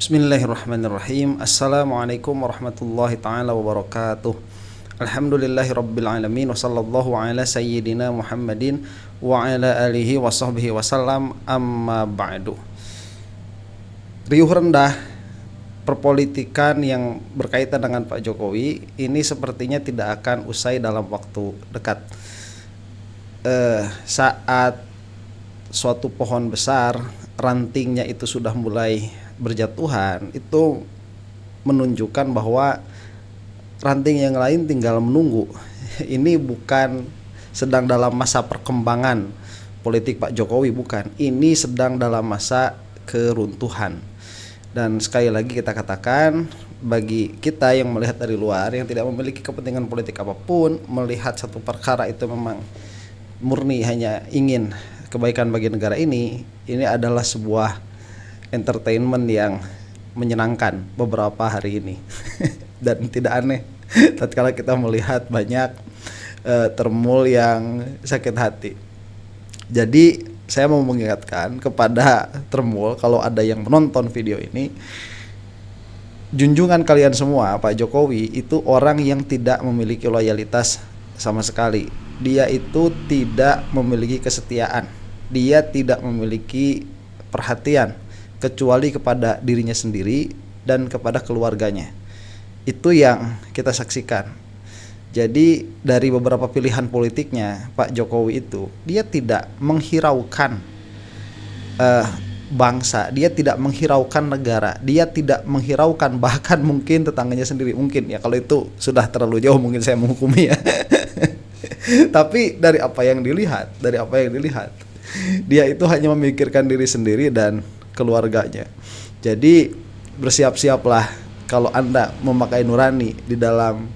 Bismillahirrahmanirrahim. Assalamualaikum warahmatullahi ta'ala wabarakatuh. Alhamdulillahi rabbil alamin. Wa sallallahu ala sayyidina Muhammadin wa ala alihi wa sahbihi wasallam. Amma ba'du. Riuh rendah perpolitikan yang berkaitan dengan Pak Jokowi ini sepertinya tidak akan usai dalam waktu dekat. Saat suatu pohon besar rantingnya itu sudah mulai berjatuhan, itu menunjukkan bahwa ranting yang lain tinggal menunggu. Ini bukan sedang dalam masa perkembangan politik Pak Jokowi, bukan. Ini sedang dalam masa keruntuhan. Dan sekali lagi kita katakan, bagi kita yang melihat dari luar, yang tidak memiliki kepentingan politik apapun, melihat satu perkara itu memang murni hanya ingin kebaikan bagi negara ini adalah sebuah entertainment yang menyenangkan beberapa hari ini. Dan tidak aneh tatkala kita melihat banyak termul yang sakit hati. Jadi saya mau mengingatkan kepada termul, kalau ada yang menonton video ini, junjungan kalian semua, Pak Jokowi itu orang yang tidak memiliki loyalitas sama sekali. Dia itu tidak memiliki kesetiaan, dia tidak memiliki perhatian kecuali kepada dirinya sendiri dan kepada keluarganya. Itu yang kita saksikan. Jadi dari beberapa pilihan politiknya Pak Jokowi itu, dia tidak menghiraukan bangsa, dia tidak menghiraukan negara, dia tidak menghiraukan bahkan mungkin tetangganya sendiri. Mungkin ya, kalau itu sudah terlalu jauh mungkin saya menghukumi ya. Tapi dari apa yang dilihat, dia itu hanya memikirkan diri sendiri dan keluarganya. Jadi bersiap-siaplah kalau Anda memakai nurani di dalam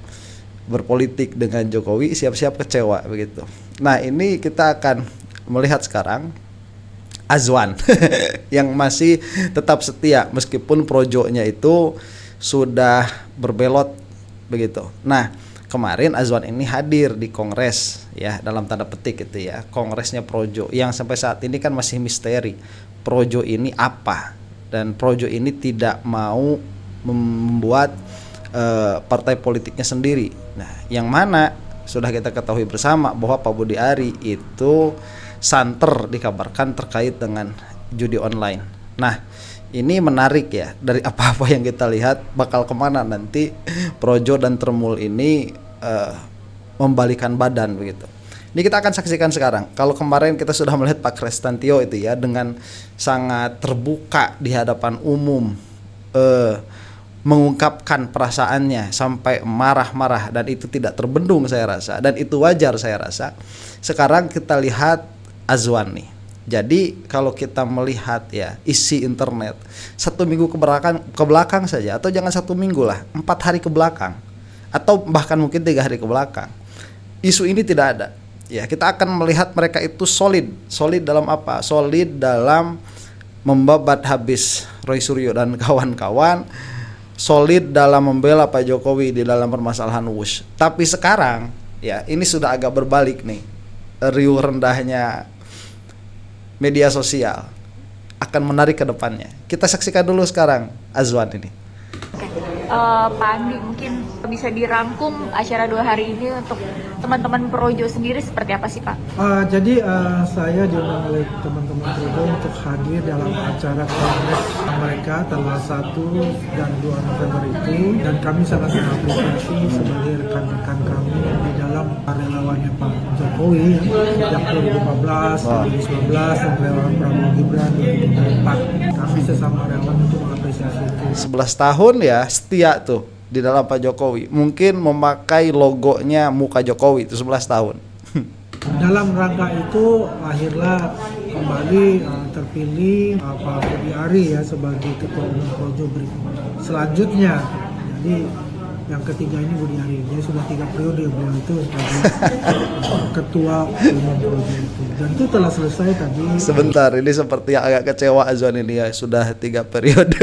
berpolitik dengan Jokowi, siap-siap kecewa begitu. Nah, ini kita akan melihat sekarang Azwan yang masih tetap setia meskipun projonya itu sudah berbelot begitu. Nah, kemarin Azwan ini hadir di Kongres ya, dalam tanda petik itu ya, Kongresnya Projo yang sampai saat ini kan masih misteri. Projo ini apa? Dan Projo ini tidak mau membuat partai politiknya sendiri. Nah, yang mana sudah kita ketahui bersama bahwa Pak Budi Ari itu santer dikabarkan terkait dengan judi online. Nah, ini menarik ya, dari apa-apa yang kita lihat bakal kemana nanti Projo dan Termul ini membalikan badan begitu. Ini kita akan saksikan sekarang. Kalau kemarin kita sudah melihat Pak Krestantio itu ya dengan sangat terbuka di hadapan umum mengungkapkan perasaannya sampai marah-marah, dan itu tidak terbendung saya rasa, dan itu wajar saya rasa. Sekarang kita lihat Azwan nih. Jadi kalau kita melihat ya isi internet 1 minggu ke belakang saja, atau jangan 1 minggu lah, 4 hari ke belakang, atau bahkan mungkin 3 hari ke belakang, isu ini tidak ada. Ya, kita akan melihat mereka itu solid dalam apa? Solid dalam membabat habis Roy Suryo dan kawan-kawan, solid dalam membela Pak Jokowi di dalam permasalahan Wush. Tapi sekarang ya ini sudah agak berbalik nih. Riuh rendahnya media sosial akan menarik ke depannya. Kita saksikan dulu sekarang Azwan ini. Pak Andi, mungkin bisa dirangkum acara 2 hari ini untuk teman-teman Projo sendiri seperti apa sih Pak? Jadi saya diundang oleh teman-teman Projo untuk hadir dalam acara kongres mereka tanggal 1 dan 2 November itu, dan kami sangat mengapresiasi sebagai rekan-rekan kami di dalam relawannya Pak Jokowi yang 2015, 2019 dan relawan Prabowo Gibran 2024. Kami sesama relawan untuk mengapresiasi itu. 11 tahun ya setia tuh di dalam Pak Jokowi. Mungkin memakai logonya muka Jokowi itu 11 tahun. Dalam rangka itu lahirlah kembali terpilih Pak Budi Ari ya sebagai ketua umum Projo selanjutnya. Jadi yang ketiga ini Budi Ari, dia sudah 3 periode beliau itu sebagai ketua umum Projo itu, dan itu telah selesai tadi. Sebentar, ini seperti yang agak kecewa Azwan ini ya, sudah 3 periode.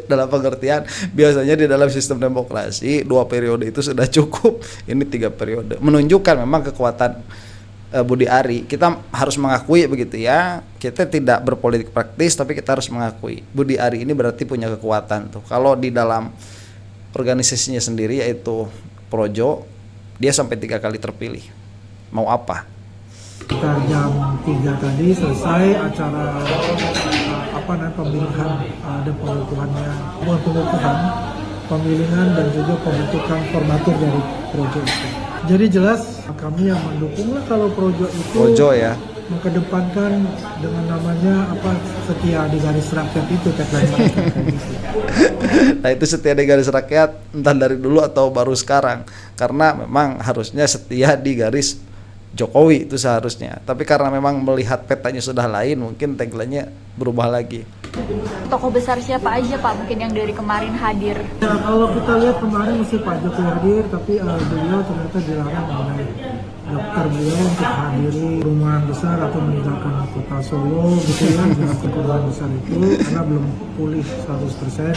Dalam pengertian biasanya di dalam sistem demokrasi 2 periode itu sudah cukup, ini 3 periode, menunjukkan memang kekuatan Budi Ari, kita harus mengakui begitu ya. Kita tidak berpolitik praktis, tapi kita harus mengakui Budi Ari ini berarti punya kekuatan tuh. Kalau di dalam organisasinya sendiri yaitu Projo, dia sampai 3 kali terpilih. Mau apa? Sekitar jam 3 tadi selesai acara pemilihan dan pemilihan dan juga pembentukan formatur dari Projo itu. Jadi jelas kami yang mendukung lah kalau Projo itu ya mengedepankan dengan namanya setia di garis rakyat itu tagline mereka. Nah itu setia di garis rakyat entah dari dulu atau baru sekarang, karena memang harusnya setia di garis Jokowi itu seharusnya, tapi karena memang melihat petanya sudah lain, mungkin tagline-nya berubah lagi. Tokoh besar siapa aja Pak mungkin yang dari kemarin hadir? Ya, kalau kita lihat kemarin masih Pak Jokowi hadir, tapi beliau ternyata dilarang oleh daftar beliau untuk hadiri perumahan besar atau meninggalkan kota Solo gitu ya, dengan perumahan besar itu karena belum pulih 100%,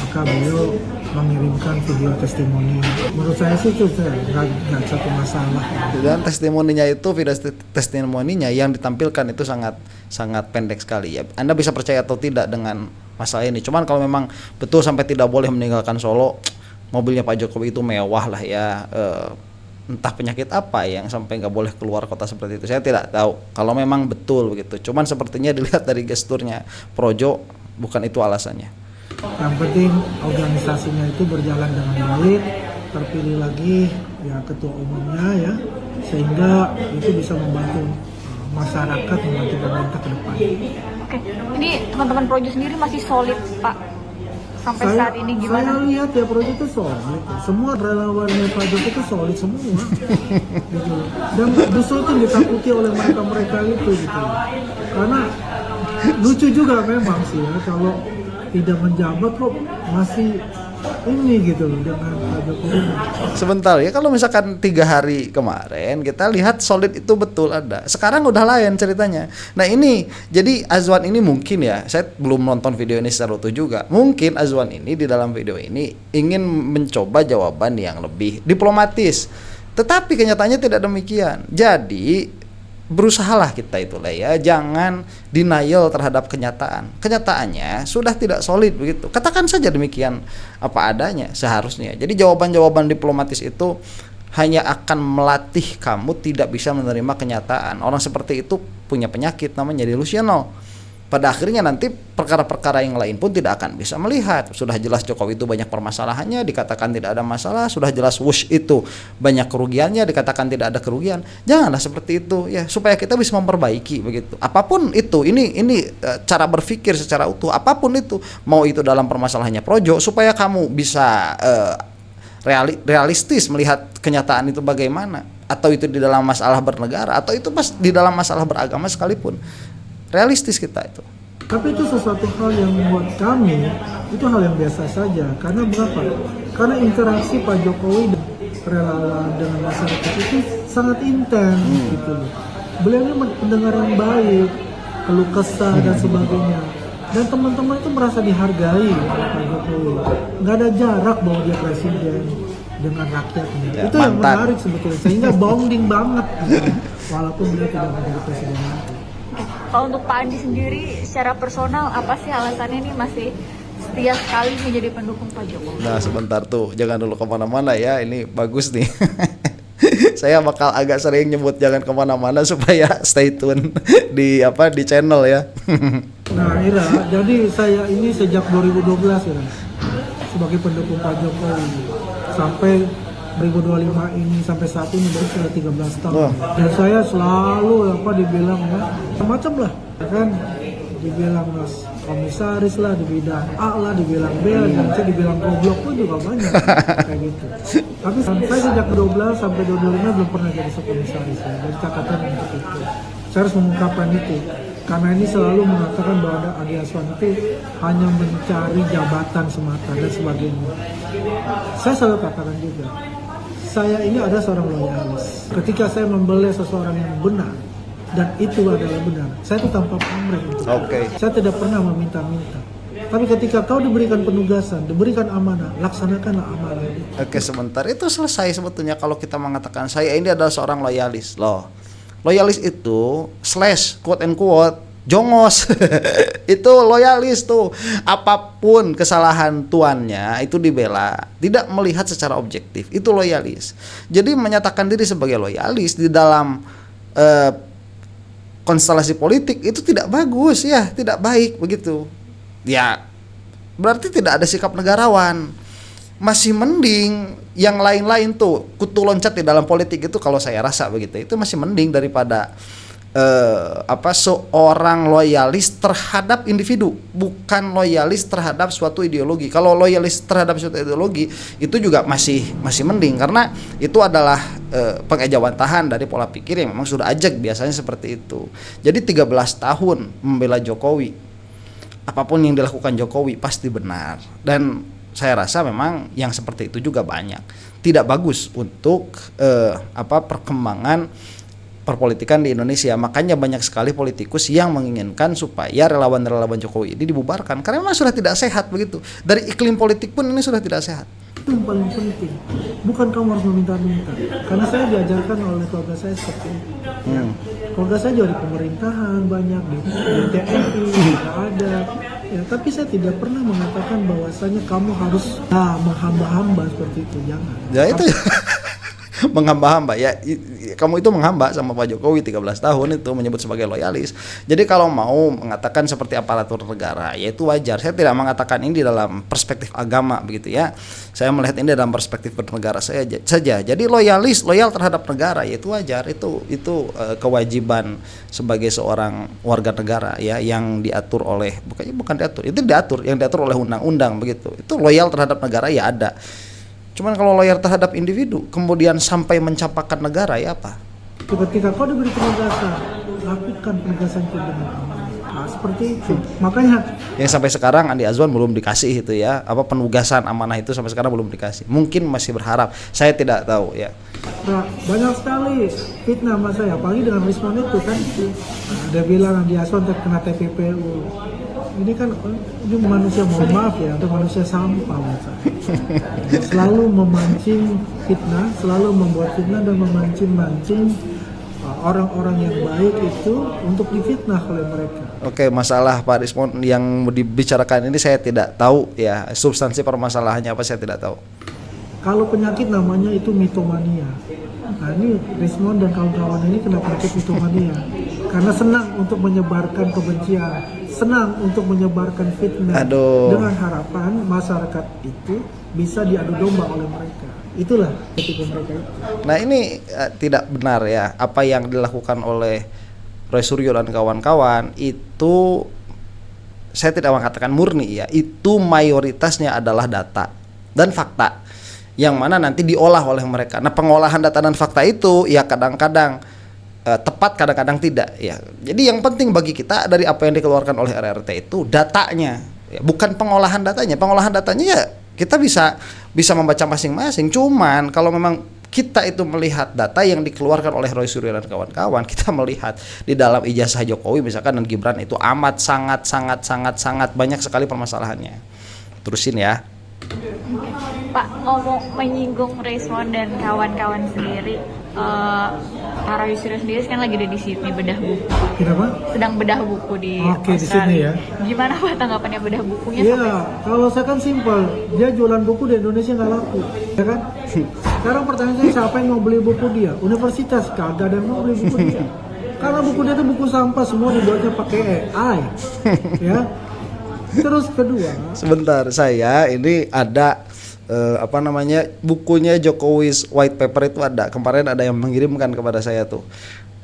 maka beliau mengirimkan video testimoni. Menurut saya sih itu nggak satu masalah. Dan testimoninya itu, video testimoninya yang ditampilkan itu sangat pendek sekali ya. Anda bisa percaya atau tidak dengan masalah ini. Cuman kalau memang betul sampai tidak boleh meninggalkan Solo, mobilnya Pak Jokowi itu mewah lah ya. Entah penyakit apa yang sampai nggak boleh keluar kota seperti itu, saya tidak tahu kalau memang betul begitu. Cuman sepertinya dilihat dari gesturnya Projo, bukan itu alasannya. Yang penting organisasinya itu berjalan dengan baik, terpilih lagi ya ketua umumnya ya, sehingga itu bisa membantu masyarakat, membantu pemerintah ke depan. Oke, ini teman-teman Projo sendiri masih solid Pak sampai saat ini gimana? Saya lihat ya Projo itu solid, semua relawannya Pak Jokowi itu solid semua, gitu. Dan justru itu ditakuti oleh mereka itu gitu. Karena lucu juga memang sih ya kalau tidak menjabat kok masih ini gitu loh dengan Pak Jokowi. Sebentar ya, kalau misalkan 3 hari kemarin kita lihat solid itu betul ada, sekarang udah lain ceritanya. Nah ini jadi Azwan ini mungkin ya, saya belum nonton video ini secara utuh juga, mungkin Azwan ini di dalam video ini ingin mencoba jawaban yang lebih diplomatis, tetapi kenyataannya tidak demikian. Jadi berusahalah kita itulah ya, jangan denial terhadap kenyataan. Kenyataannya sudah tidak solid begitu. Katakan saja demikian apa adanya seharusnya. Jadi jawaban-jawaban diplomatis itu hanya akan melatih kamu tidak bisa menerima kenyataan. Orang seperti itu punya penyakit namanya delusional. Pada akhirnya nanti perkara-perkara yang lain pun tidak akan bisa melihat. Sudah jelas Jokowi itu banyak permasalahannya, dikatakan tidak ada masalah. Sudah jelas Wush itu banyak kerugiannya, dikatakan tidak ada kerugian. Janganlah seperti itu ya, supaya kita bisa memperbaiki begitu. Apapun itu, ini cara berpikir secara utuh. Apapun itu, mau itu dalam permasalahannya Projo, supaya kamu bisa realistis melihat kenyataan itu bagaimana. Atau itu di dalam masalah bernegara, atau itu pas di dalam masalah beragama sekalipun. Realistis kita itu. Tapi itu sesuatu hal yang buat kami itu hal yang biasa saja. Karena berapa? Karena interaksi Pak Jokowi dan relawan dengan masyarakat itu sangat intens gitu loh. Beliau ini pendengar yang baik, keluh kesah dan sebagainya. Dan teman-teman itu merasa dihargai oleh Pak Jokowi. Nggak ada jarak bahwa dia presiden dengan rakyatnya. Ya, itu yang menarik sebetulnya. Sehingga bonding banget gitu. Walaupun beliau tidak menjadi presiden nanti. Kalau untuk Pak Andi sendiri secara personal apa sih alasannya nih masih setia sekali menjadi pendukung Pak Jokowi? Nah sebentar tuh, jangan dulu kemana-mana ya, ini bagus nih. Saya bakal agak sering nyebut jangan kemana-mana supaya stay tune di channel ya. Nah Ira, jadi saya ini sejak 2012 ya sebagai pendukung Pak Jokowi sampai 2025 ini sampai saat ini baru sudah 13 tahun. Dan saya selalu dibilang macam lah, ya kan, dibilang komisaris lah, di bidang A lah, dibilang B lah, dan saya dibilang goblok pun juga banyak kayak gitu. Tapi saya sejak 12 sampai 2025 belum pernah jadi sekomisaris ya, dari catatan untuk itu. Saya harus mengungkapkan itu. Karena ini selalu mengatakan bahwa Adi Azwan itu hanya mencari jabatan semata dan sebagainya. Saya selalu katakan juga, saya ini ada seorang loyalis. Ketika saya membela seseorang yang benar dan itu adalah benar, saya itu tanpa pamrih. Saya tidak pernah meminta-minta. Tapi ketika kau diberikan penugasan, diberikan amanah, laksanakanlah amanah itu. Oke, sebentar, itu selesai sebetulnya kalau kita mengatakan saya ini adalah seorang loyalis loh. Loyalis itu slash quote and quote jongos. Itu loyalis tuh. Apapun kesalahan tuannya itu dibela, tidak melihat secara objektif. Itu loyalis. Jadi menyatakan diri sebagai loyalis di dalam konstelasi politik itu tidak bagus ya, tidak baik begitu. Ya, berarti tidak ada sikap negarawan. Masih mending yang lain-lain tuh kutu loncat di dalam politik itu, kalau saya rasa begitu. Itu masih mending daripada seorang loyalis terhadap individu, bukan loyalis terhadap suatu ideologi. Kalau loyalis terhadap suatu ideologi itu juga masih mending, karena itu adalah pengejawantahan dari pola pikir yang memang sudah ajak, biasanya seperti itu. Jadi 13 tahun membela Jokowi, apapun yang dilakukan Jokowi pasti benar, dan saya rasa memang yang seperti itu juga banyak. Tidak bagus untuk perkembangan perpolitikan di Indonesia. Makanya banyak sekali politikus yang menginginkan supaya relawan-relawan Jokowi ini dibubarkan, karena memang sudah tidak sehat begitu. Dari iklim politik pun ini sudah tidak sehat. Itu yang paling penting. Bukan kamu harus meminta-minta. Karena saya diajarkan oleh keluarga saya seperti itu. Ya. Keluarga saya juga di pemerintahan banyak, di TNI tidak ada. Ya, tapi saya tidak pernah mengatakan bahwasanya kamu harus menghamba-hamba seperti itu. Jangan. Ya itu menghamba-hamba ya, kamu itu menghamba sama Pak Jokowi 13 tahun itu menyebut sebagai loyalis. Jadi kalau mau mengatakan seperti aparatur negara ya itu wajar. Saya tidak mengatakan ini dalam perspektif agama begitu ya. Saya melihat ini dalam perspektif bernegara saja. Jadi loyal terhadap negara ya itu wajar. Itu kewajiban sebagai seorang warga negara ya, yang diatur oleh bukan diatur. Itu yang diatur oleh undang-undang begitu. Itu loyal terhadap negara ya ada. Cuman kalau loyal terhadap individu kemudian sampai mencapakan negara ya apa? Ketika kau diberi penugasan, lakukan penugasan itu dengan aman. Nah, seperti itu. Makanya yang sampai sekarang Andi Azwan belum dikasih itu ya, penugasan amanah itu sampai sekarang belum dikasih. Mungkin masih berharap. Saya tidak tahu ya. Nah, banyak sekali fitnah sama saya, apalagi dengan Rismon itu kan. Ada bilang Andi Azwan terkena TPPU. Ini kan ini manusia, mohon maaf ya, itu manusia sampah buat saya. Selalu memancing fitnah, selalu membuat fitnah dan memancing orang-orang yang baik itu untuk difitnah oleh mereka. Oke, masalah Pak Rismon yang dibicarakan ini saya tidak tahu ya, substansi permasalahannya apa saya tidak tahu. Kalau penyakit namanya itu mitomania. Nah ini Rismon dan kawan-kawan ini kena penyakit mitomania karena senang untuk menyebarkan kebencian, senang untuk menyebarkan fitnah. Dengan harapan masyarakat itu bisa diadu domba oleh mereka. Itulah ketika mereka itu. Nah ini tidak benar ya, apa yang dilakukan oleh Roy Suryo dan kawan-kawan itu, saya tidak mengatakan murni ya, itu mayoritasnya adalah data dan fakta yang mana nanti diolah oleh mereka. Nah pengolahan data dan fakta itu ya kadang-kadang tepat, kadang-kadang tidak ya. Jadi yang penting bagi kita dari apa yang dikeluarkan oleh RRT itu datanya ya, bukan pengolahan datanya. Pengolahan datanya ya kita bisa membaca masing-masing. Cuman kalau memang kita itu melihat data yang dikeluarkan oleh Roy Suryo dan kawan-kawan, kita melihat di dalam ijazah Jokowi misalkan dan Gibran itu amat sangat banyak sekali permasalahannya. Terusin ya. Pak, ngomong menyinggung Rismon dan kawan-kawan sendiri, Pak Roy Suryo sendiri kan lagi ada di Sydney bedah buku. Kenapa? Sedang bedah buku di Oke, di Sydney ya. Gimana Pak tanggapannya bedah bukunya? Iya, kalau saya kan simpel, dia jualan buku di Indonesia nggak laku, ya kan? Sekarang pertanyaan saya, siapa yang mau beli buku dia? Universitas kagak ada yang mau beli buku dia. Karena buku dia itu buku sampah, semua dibuatnya pakai AI, ya. Terus kedua, sebentar, saya ini ada bukunya Jokowi's White Paper itu ada. Kemarin ada yang mengirimkan kepada saya tuh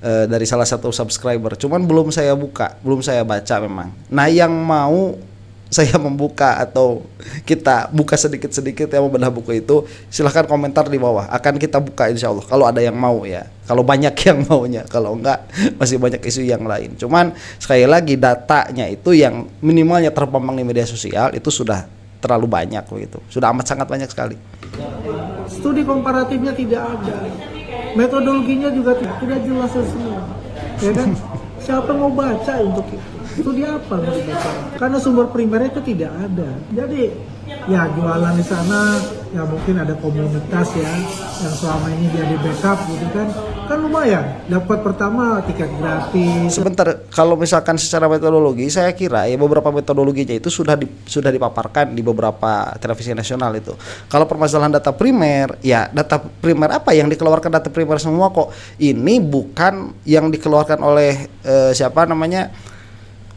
dari salah satu subscriber. Cuman belum saya buka, belum saya baca memang. Nah, yang mau saya membuka atau kita buka sedikit-sedikit yang membedah buku itu, silahkan komentar di bawah. Akan kita buka insya Allah kalau ada yang mau ya. Kalau banyak yang maunya, kalau enggak masih banyak isu yang lain. Cuman sekali lagi datanya itu yang minimalnya terpampang di media sosial itu sudah terlalu banyak begitu. Sudah amat sangat banyak sekali. Studi komparatifnya tidak ada. Metodologinya juga tidak jelas semua. Ya kan? Siapa mau baca untuk itu? Studi apa mau dibaca? Karena sumber primernya itu tidak ada. Jadi ya jualan di sana ya mungkin ada komunitas ya yang selama ini dia di backup gitu kan lumayan. Dapat pertama tiket gratis. Sebentar, kalau misalkan secara metodologi, saya kira ya beberapa metodologinya itu sudah dipaparkan di beberapa televisi nasional itu. Kalau permasalahan data primer, ya data primer apa yang dikeluarkan data primer semua kok. Ini bukan yang dikeluarkan oleh siapa namanya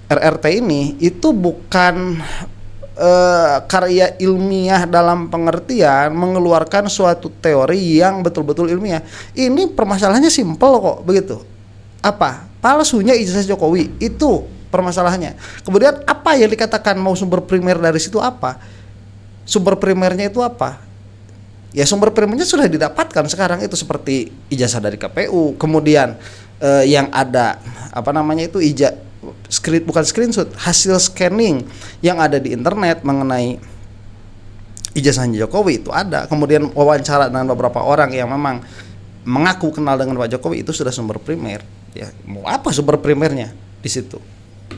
RRT ini, itu bukan karya ilmiah dalam pengertian mengeluarkan suatu teori yang betul-betul ilmiah. Ini permasalahannya simpel kok begitu. Apa? Palsunya ijazah Jokowi, itu permasalahannya. Kemudian apa yang dikatakan mau sumber primer dari situ apa? Sumber primernya itu apa? Ya sumber primernya sudah didapatkan sekarang itu seperti ijazah dari KPU, kemudian yang ada apa namanya itu bukan screenshot, hasil scanning yang ada di internet mengenai ijazahnya Jokowi itu ada. Kemudian wawancara dengan beberapa orang yang memang mengaku kenal dengan Pak Jokowi, itu sudah sumber primer. Ya, mau apa sumber primernya di situ?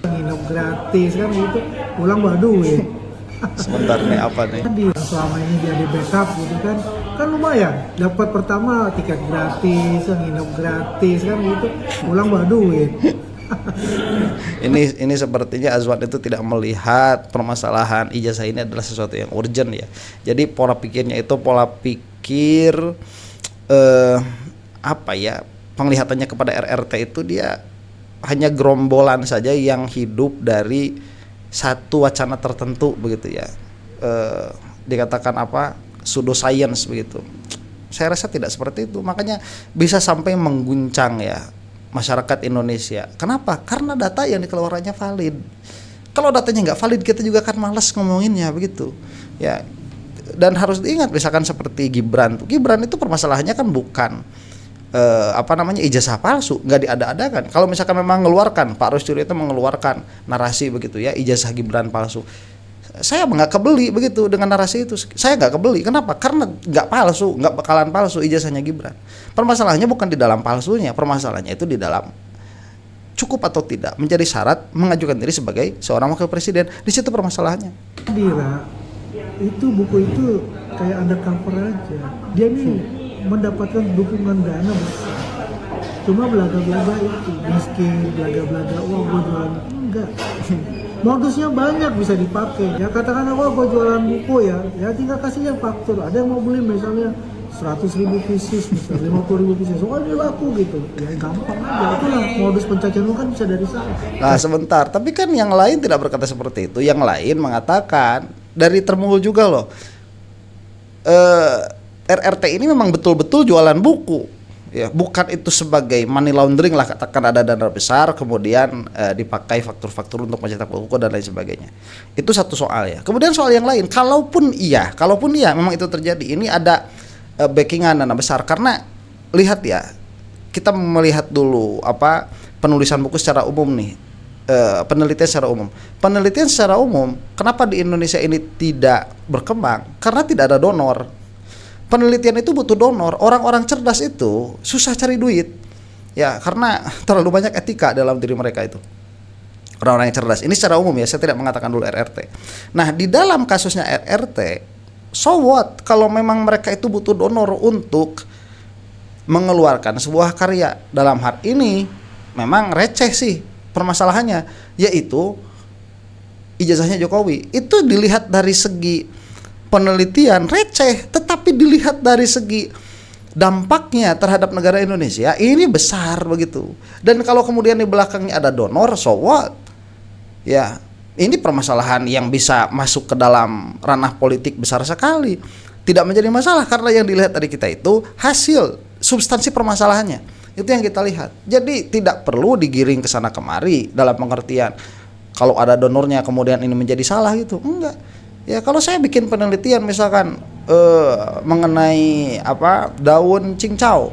Nginep gratis kan gitu, pulang bawa duit. Sebentar nih apa nih? Tadi selama ini dia di backup gitu kan lumayan. Dapat pertama tiket gratis, nginep gratis kan gitu, pulang bawa duit. Ini sepertinya Azwan itu tidak melihat permasalahan ijazah ini adalah sesuatu yang urgent ya. Jadi pola pikirnya itu pola pikir penglihatannya kepada RRT itu dia hanya gerombolan saja yang hidup dari satu wacana tertentu begitu ya. Dikatakan pseudoscience begitu. Saya rasa tidak seperti itu. Makanya bisa sampai mengguncang ya masyarakat Indonesia. Kenapa? Karena data yang dikeluarkannya valid. Kalau datanya nggak valid, kita juga akan malas ngomonginnya begitu. Ya. Dan harus diingat, misalkan seperti Gibran itu permasalahannya kan bukan ijazah palsu, nggak diada-adakan. Kalau misalkan memang mengeluarkan, Pak Roy Suryo itu mengeluarkan narasi begitu ya, ijazah Gibran palsu. Saya nggak kebeli begitu dengan narasi itu. Saya nggak kebeli. Kenapa? Karena nggak palsu, nggak bakalan palsu ijazahnya Gibran. Permasalahannya bukan di dalam palsunya, permasalahannya itu di dalam cukup atau tidak menjadi syarat mengajukan diri sebagai seorang wakil presiden. Di situ permasalahannya. Dira, itu buku itu kayak undercover aja. Dia nih mendapatkan dukungan dana besar. Cuma belaga-belaga itu, miskin, belaga-belaga, wah gue jualan. Enggak. Modusnya banyak bisa dipakai. Ya katakan gue jualan buku ya tinggal kasih yang faktur. Ada yang mau beli misalnya 100.000 pieces, misalnya 50.000 pieces. Oh ini laku gitu. Ya gampang aja. Itulah modus pencacian kan bisa dari sana. Nah sebentar, tapi kan yang lain tidak berkata seperti itu. Yang lain mengatakan dari Termul juga loh. RRT ini memang betul-betul jualan buku. Ya, bukan itu sebagai money laundering lah, katakan ada dana besar kemudian dipakai faktur-faktur untuk mencetak buku dan lain sebagainya. Itu satu soal ya. Kemudian soal yang lain, kalaupun iya memang itu terjadi, ini ada backingan dana besar karena lihat ya, kita melihat dulu penulisan buku secara umum nih, penelitian secara umum. Kenapa di Indonesia ini tidak berkembang? Karena tidak ada donor. Penelitian itu butuh donor. Orang-orang cerdas itu susah cari duit ya, karena terlalu banyak etika dalam diri mereka itu. Orang-orang yang cerdas ini secara umum ya, saya tidak mengatakan dulu RRT. Nah di dalam kasusnya RRT, so what kalau memang mereka itu butuh donor untuk mengeluarkan sebuah karya. Dalam hal ini memang receh sih permasalahannya, yaitu ijazahnya Jokowi. Itu dilihat dari segi penelitian receh, tetapi dilihat dari segi dampaknya terhadap negara Indonesia ini besar begitu. Dan kalau kemudian di belakangnya ada donor, so what? Ya, ini permasalahan yang bisa masuk ke dalam ranah politik besar sekali. Tidak menjadi masalah karena yang dilihat dari kita itu hasil, substansi permasalahannya. Itu yang kita lihat. Jadi tidak perlu digiring ke sana kemari dalam pengertian kalau ada donornya kemudian ini menjadi salah gitu. Enggak. Ya kalau saya bikin penelitian misalkan mengenai daun cincau,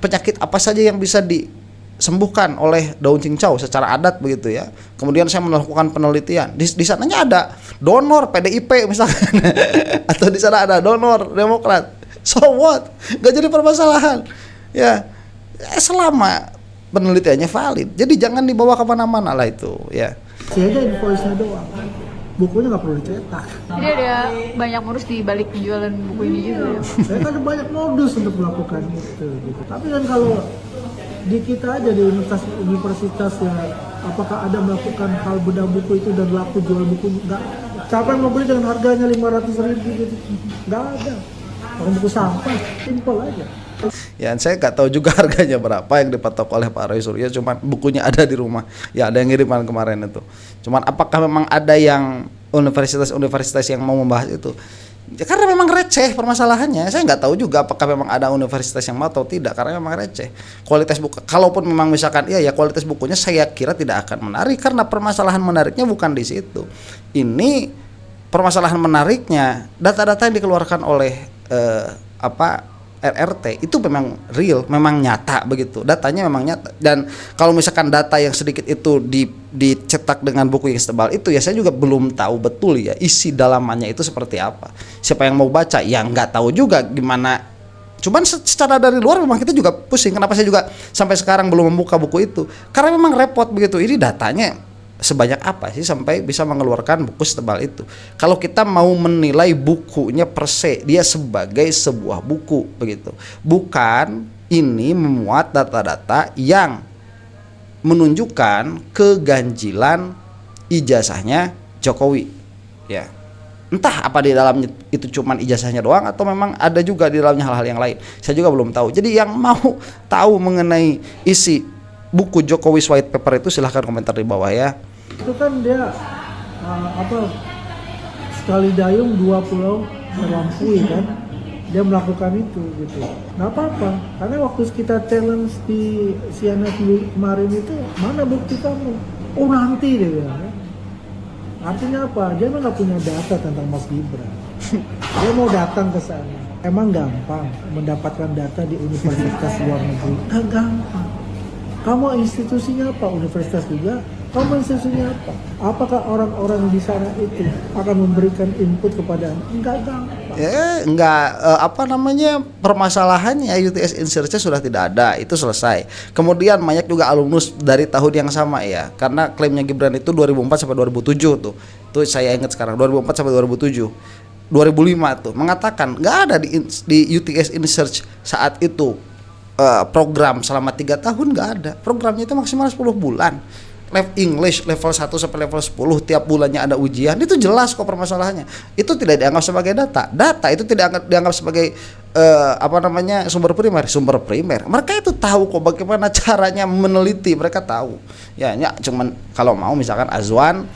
penyakit apa saja yang bisa disembuhkan oleh daun cincau secara adat begitu ya. Kemudian saya melakukan penelitian. Di sananya ada donor PDIP misalkan atau di sana ada donor Demokrat. So what? Gak jadi permasalahan. Ya selama penelitiannya valid. Jadi jangan dibawa kemana-mana lah itu ya. Aja invoice-nya doang, bukunya nggak perlu dicetak. Jadi ada banyak modus di balik penjualan buku ini juga ya. Saya kan ada banyak modus untuk melakukan itu gitu. Tapi kan kalau di kita aja di universitas ya, apakah ada melakukan hal bedah buku itu dan laku jual buku? Nggak. Siapa yang mau beli dengan harganya 500.000 gitu? Nggak ada. Kalau buku sampah, simpel aja. Ya, saya nggak tahu juga harganya berapa yang dipatok oleh Pak Roy Suryo, cuman bukunya ada di rumah. Ya, ada yang ngiriman kemarin itu. Cuman apakah memang ada yang universitas-universitas yang mau membahas itu? Ya, karena memang receh permasalahannya. Saya nggak tahu juga apakah memang ada universitas yang mau atau tidak, karena memang receh. Kualitas buku, kalaupun memang misalkan ya kualitas bukunya saya kira tidak akan menarik, karena permasalahan menariknya bukan di situ. Ini permasalahan menariknya data-data yang dikeluarkan oleh RRT itu memang real, memang nyata begitu. Datanya memang nyata. Dan kalau misalkan data yang sedikit itu dicetak dengan buku yang setebal itu, ya saya juga belum tahu betul ya isi dalamannya itu seperti apa. Siapa yang mau baca? Ya nggak tahu juga gimana. Cuman secara dari luar memang kita juga pusing. Kenapa saya juga sampai sekarang belum membuka buku itu? Karena memang repot begitu. Ini datanya sebanyak apa sih sampai bisa mengeluarkan buku setebal itu. Kalau kita mau menilai bukunya per se, dia sebagai sebuah buku begitu. Bukan ini memuat data-data yang menunjukkan keganjilan ijazahnya Jokowi. Ya. Entah apa di dalamnya itu cuman ijazahnya doang atau memang ada juga di dalamnya hal-hal yang lain. Saya juga belum tahu. Jadi yang mau tahu mengenai isi buku Jokowi's White Paper itu silahkan komentar di bawah ya. Itu kan dia sekali dayung dua pulau terlampaui kan, dia melakukan itu gitu. Nggak apa-apa, karena waktu kita challenge di CNN kemarin itu, mana bukti kamu? Oh nanti dia bilang kan. Artinya apa? Dia memang nggak punya data tentang Mas Gibran. Dia mau datang ke sana. Emang gampang mendapatkan data di universitas luar negeri? Nggak gampang. Kamu institusinya apa? Universitas juga. Kamu institusinya apa? Apakah orang-orang di sana itu akan memberikan input kepada? Enggak gampang. Permasalahannya UTS Insearch sudah tidak ada, itu selesai. Kemudian banyak juga alumnus dari tahun yang sama ya, karena klaimnya Gibran itu 2004 sampai 2007 tuh. Itu saya ingat sekarang 2004 sampai 2007. 2005 tuh mengatakan nggak ada di UTS Insearch saat itu program selama 3 tahun, nggak ada. Programnya itu maksimal 10 bulan. English level 1 sampai level 10 tiap bulannya ada ujian. Itu jelas kok permasalahannya. Itu tidak dianggap sebagai data. Data itu tidak dianggap sebagai sumber primer. Mereka itu tahu kok bagaimana caranya meneliti, mereka tahu. Ya cuman kalau mau misalkan Azwan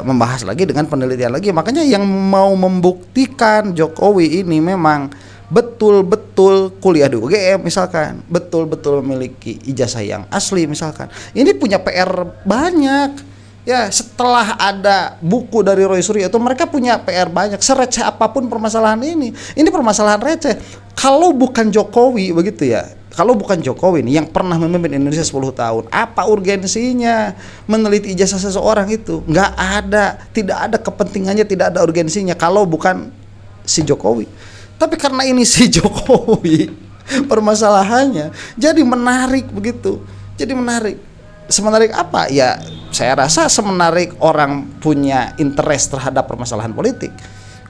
membahas lagi dengan penelitian lagi. Makanya yang mau membuktikan Jokowi ini memang betul-betul kuliah di UGM misalkan, betul-betul memiliki ijazah yang asli misalkan, ini punya PR banyak ya. Setelah ada buku dari Roy Suryo itu mereka punya PR banyak. Sereceh apapun permasalahan ini permasalahan receh. Kalau bukan Jokowi begitu ya, kalau bukan Jokowi nih yang pernah memimpin Indonesia 10 tahun, apa urgensinya meneliti ijazah seseorang itu? Nggak ada, tidak ada kepentingannya, tidak ada urgensinya kalau bukan si Jokowi. Tapi karena ini si Jokowi, permasalahannya jadi menarik begitu. Jadi menarik. Semenarik apa? Ya saya rasa semenarik orang punya interest terhadap permasalahan politik.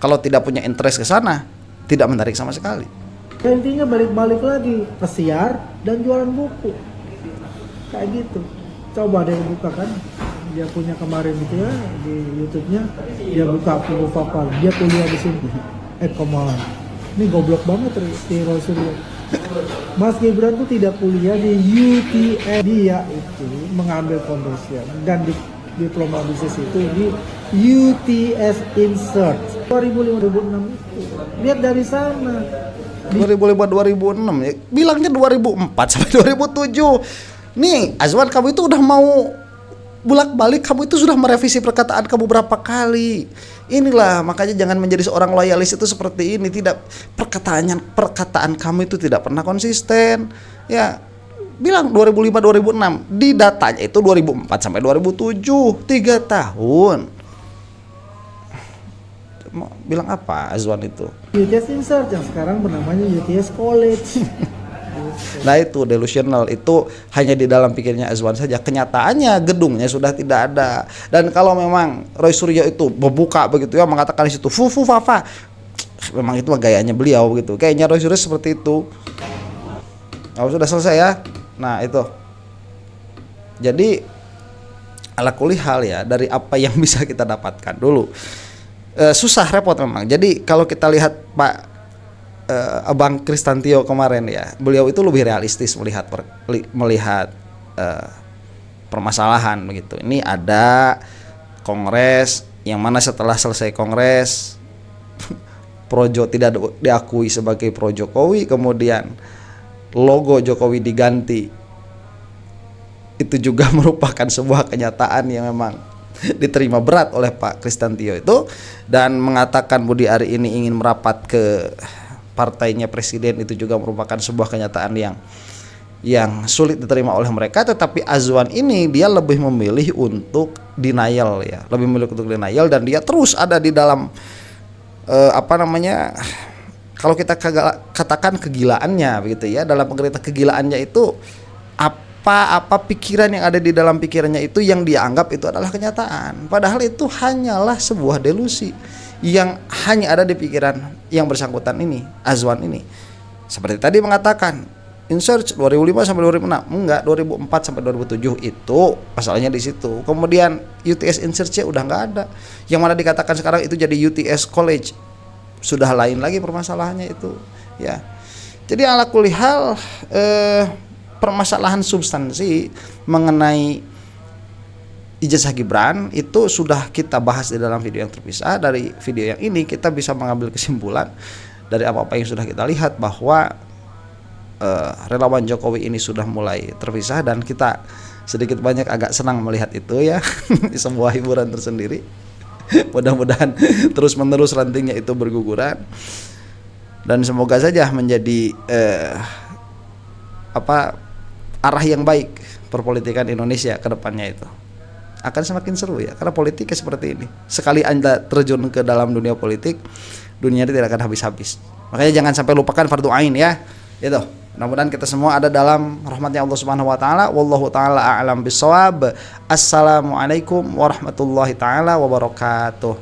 Kalau tidak punya interest ke sana, tidak menarik sama sekali. Intinya balik-balik lagi, pesiar dan jualan buku. Kayak gitu. Coba deh buka kan. Dia punya kemarin gitu ya di YouTube-nya, dia buka buku papal, dia kuliah di sini. Come on. Ini goblok banget si Roy Suryo. Mas Gibran tuh tidak kuliah di UTS, dia itu mengambil foundation dan diploma bisnis itu di UTS Insearch 2005-2006 itu. Lihat dari sana. 2005-2006 ya. Bilangnya 2004 sampai 2007. Nih, Azwan, kamu itu udah mau bolak-balik, kamu itu sudah merevisi perkataan kamu berapa kali. Inilah makanya jangan menjadi seorang loyalis itu seperti ini. Tidak, perkataan kamu itu tidak pernah konsisten. Ya, bilang 2005-2006, di datanya itu 2004 sampai 2007, 3 tahun. Mau bilang apa Azwan itu? UTS Insearch yang sekarang bernamanya UTS College. Nah itu delusional, itu hanya di dalam pikirnya Azwan saja. Kenyataannya gedungnya sudah tidak ada. Dan kalau memang Roy Suryo itu membuka begitu ya, mengatakan di situ fufu fafa, memang itu gayanya beliau gitu. Kayaknya Roy Suryo seperti itu. Oh, sudah selesai ya. Nah itu. Jadi ala kulli hal ya, dari apa yang bisa kita dapatkan dulu. Susah repot memang. Jadi kalau kita lihat Pak Abang Kristantio kemarin ya, beliau itu lebih realistis melihat permasalahan begitu. Ini ada kongres yang mana setelah selesai kongres Projo tidak diakui sebagai Pro Jokowi, kemudian logo Jokowi diganti. Itu juga merupakan sebuah kenyataan yang memang diterima berat oleh Pak Kristantio itu, dan mengatakan Budi Ari ini ingin merapat ke partainya presiden, itu juga merupakan sebuah kenyataan yang sulit diterima oleh mereka. Tetapi Azwan ini dia lebih memilih untuk denial ya, lebih memilih untuk denial, dan dia terus ada di dalam kalau kita katakan kegilaannya begitu ya, dalam pengertian kegilaannya itu apa pikiran yang ada di dalam pikirannya itu yang dia anggap itu adalah kenyataan, padahal itu hanyalah sebuah delusi yang hanya ada di pikiran yang bersangkutan ini, Azwan ini. Seperti tadi mengatakan in search 2005 sampai 2006, enggak, 2004 sampai 2007 itu pasalnya di situ. Kemudian UTS in search-nya udah nggak ada. Yang mana dikatakan sekarang itu jadi UTS College, sudah lain lagi permasalahannya itu ya. Jadi ala kulli hal permasalahan substansi mengenai ijazah Gibran itu sudah kita bahas di dalam video yang terpisah. Dari video yang ini kita bisa mengambil kesimpulan dari apa-apa yang sudah kita lihat bahwa relawan Jokowi ini sudah mulai terpisah, dan kita sedikit banyak agak senang melihat itu ya. Sebuah hiburan tersendiri. Mudah-mudahan terus menerus rantingnya itu berguguran, dan semoga saja menjadi arah yang baik perpolitikan Indonesia ke depannya. Itu akan semakin seru ya, karena politiknya seperti ini. Sekali Anda terjun ke dalam dunia politik, dunia ini tidak akan habis-habis. Makanya jangan sampai lupakan fardu ain ya. Itu. Mudah-mudahan kita semua ada dalam rahmatnya Allah Subhanahu wa taala. Wallahu taala a'lam bissawab. Assalamualaikum warahmatullahi taala wabarakatuh.